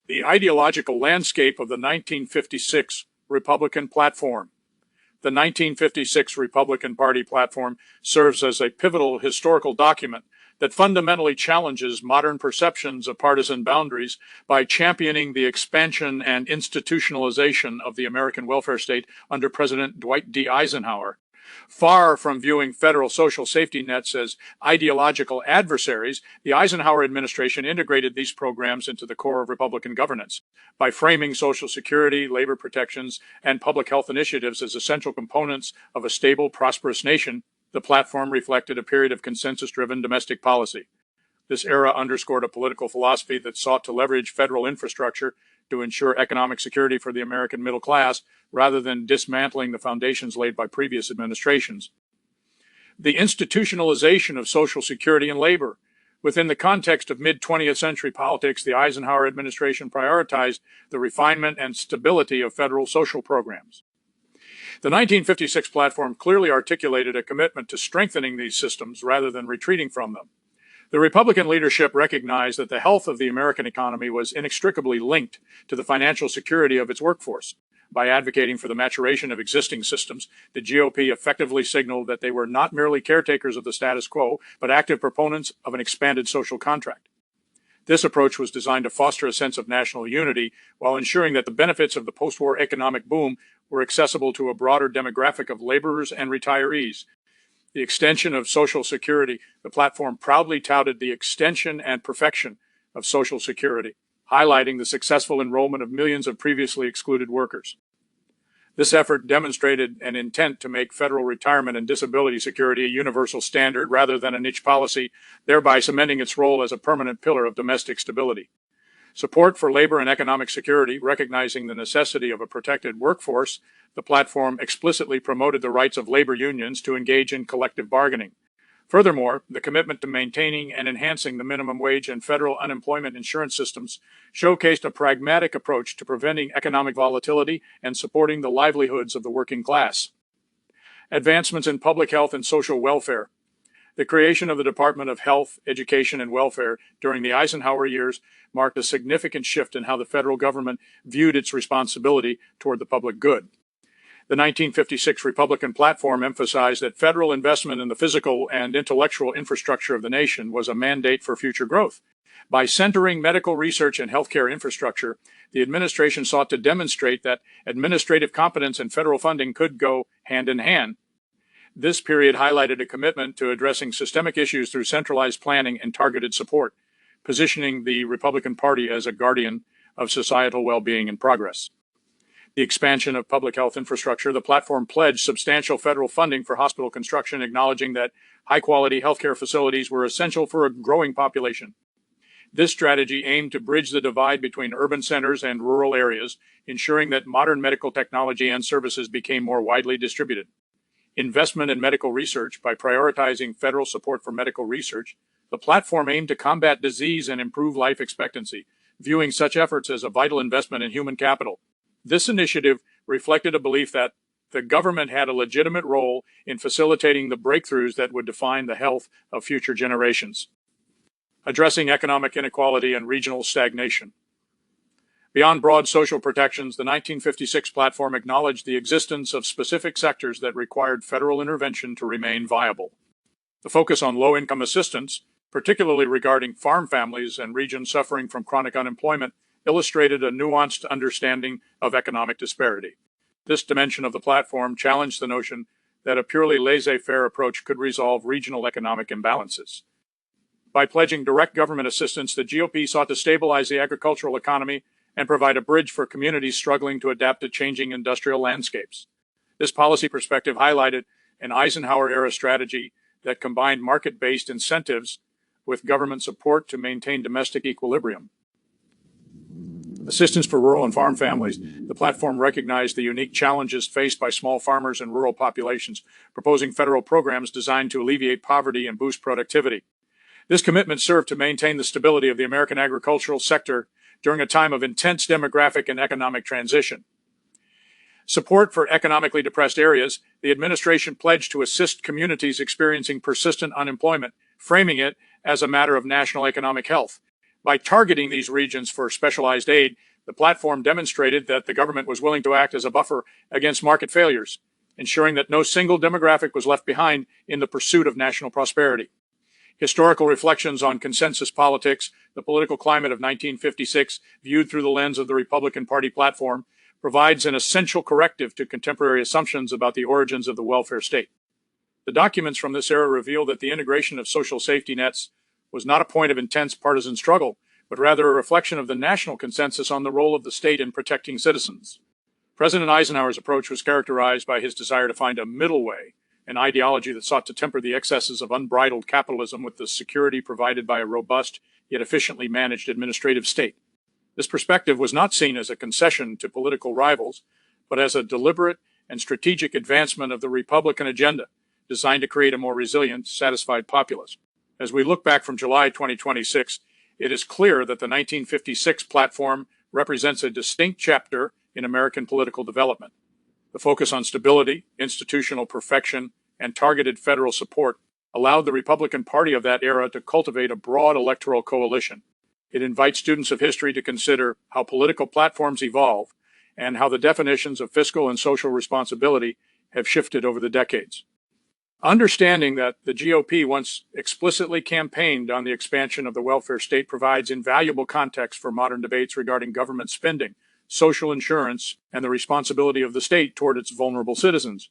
the ideological landscape of the 1956 Republican platform. The 1956 Republican Party platform serves as a pivotal historical document that fundamentally challenges modern perceptions of partisan boundaries by championing the expansion and institutionalization of the American welfare state under President Dwight D. Eisenhower. Far from viewing federal social safety nets as ideological adversaries, the Eisenhower administration integrated these programs into the core of Republican governance by framing Social Security, labor protections, and public health initiatives as essential components of a stable, prosperous nation. The platform reflected a period of consensus-driven domestic policy. This era underscored a political philosophy that sought to leverage federal infrastructure to ensure economic security for the American middle class, rather than dismantling the foundations laid by previous administrations. The institutionalization of Social Security and labor. Within the context of mid-20th century politics, the Eisenhower administration prioritized the refinement and stability of federal social programs. The 1956 platform clearly articulated a commitment to strengthening these systems rather than retreating from them. The Republican leadership recognized that the health of the American economy was inextricably linked to the financial security of its workforce. By advocating for the maturation of existing systems, the GOP effectively signaled that they were not merely caretakers of the status quo, but active proponents of an expanded social contract. This approach was designed to foster a sense of national unity while ensuring that the benefits of the post-war economic boom were accessible to a broader demographic of laborers and retirees. The extension of Social Security, the platform proudly touted the extension and perfection of Social Security, highlighting the successful enrollment of millions of previously excluded workers. This effort demonstrated an intent to make federal retirement and disability security a universal standard rather than a niche policy, thereby cementing its role as a permanent pillar of domestic stability. Support for labor and economic security, recognizing the necessity of a protected workforce, the platform explicitly promoted the rights of labor unions to engage in collective bargaining. Furthermore, the commitment to maintaining and enhancing the minimum wage and federal unemployment insurance systems showcased a pragmatic approach to preventing economic volatility and supporting the livelihoods of the working class. Advancements in public health and social welfare. The creation of the Department of Health, Education, and Welfare during the Eisenhower years marked a significant shift in how the federal government viewed its responsibility toward the public good. The 1956 Republican platform emphasized that federal investment in the physical and intellectual infrastructure of the nation was a mandate for future growth. By centering medical research and healthcare infrastructure, the administration sought to demonstrate that administrative competence and federal funding could go hand in hand. This period highlighted a commitment to addressing systemic issues through centralized planning and targeted support, positioning the Republican Party as a guardian of societal well-being and progress. The expansion of public health infrastructure, the platform pledged substantial federal funding for hospital construction, acknowledging that high-quality healthcare facilities were essential for a growing population. This strategy aimed to bridge the divide between urban centers and rural areas, ensuring that modern medical technology and services became more widely distributed. Investment in medical research. By prioritizing federal support for medical research, the platform aimed to combat disease and improve life expectancy, viewing such efforts as a vital investment in human capital. This initiative reflected a belief that the government had a legitimate role in facilitating the breakthroughs that would define the health of future generations. Addressing economic inequality and regional stagnation. Beyond broad social protections, the 1956 platform acknowledged the existence of specific sectors that required federal intervention to remain viable. The focus on low-income assistance, particularly regarding farm families and regions suffering from chronic unemployment, illustrated a nuanced understanding of economic disparity. This dimension of the platform challenged the notion that a purely laissez-faire approach could resolve regional economic imbalances. By pledging direct government assistance, the GOP sought to stabilize the agricultural economy and provide a bridge for communities struggling to adapt to changing industrial landscapes. This policy perspective highlighted an Eisenhower-era strategy that combined market-based incentives with government support to maintain domestic equilibrium. Assistance for rural and farm families. The platform recognized the unique challenges faced by small farmers and rural populations, proposing federal programs designed to alleviate poverty and boost productivity. This commitment served to maintain the stability of the American agricultural sector during a time of intense demographic and economic transition. Support for economically depressed areas. The administration pledged to assist communities experiencing persistent unemployment, framing it as a matter of national economic health. By targeting these regions for specialized aid, the platform demonstrated that the government was willing to act as a buffer against market failures, ensuring that no single demographic was left behind in the pursuit of national prosperity. Historical reflections on consensus politics, the political climate of 1956, viewed through the lens of the Republican Party platform, provides an essential corrective to contemporary assumptions about the origins of the welfare state. The documents from this era reveal that the integration of social safety nets was not a point of intense partisan struggle, but rather a reflection of the national consensus on the role of the state in protecting citizens. President Eisenhower's approach was characterized by his desire to find a middle way, an ideology that sought to temper the excesses of unbridled capitalism with the security provided by a robust yet efficiently managed administrative state. This perspective was not seen as a concession to political rivals, but as a deliberate and strategic advancement of the Republican agenda designed to create a more resilient, satisfied populace. As we look back from July 2026, it is clear that the 1956 platform represents a distinct chapter in American political development. The focus on stability, institutional perfection, and targeted federal support allowed the Republican Party of that era to cultivate a broad electoral coalition. It invites students of history to consider how political platforms evolve and how the definitions of fiscal and social responsibility have shifted over the decades. Understanding that the GOP once explicitly campaigned on the expansion of the welfare state provides invaluable context for modern debates regarding government spending, social insurance, and the responsibility of the state toward its vulnerable citizens.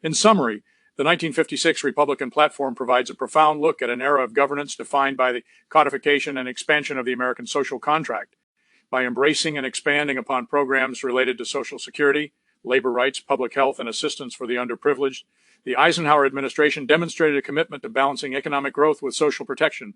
In summary, the 1956 Republican platform provides a profound look at an era of governance defined by the codification and expansion of the American social contract. By embracing and expanding upon programs related to Social Security, labor rights, public health, and assistance for the underprivileged, the Eisenhower administration demonstrated a commitment to balancing economic growth with social protection.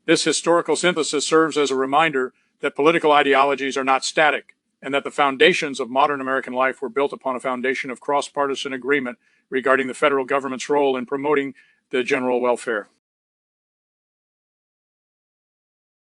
This historical synthesis serves as a reminder that political ideologies are not static, and that the foundations of modern American life were built upon a foundation of cross-partisan agreement regarding the federal government's role in promoting the general welfare.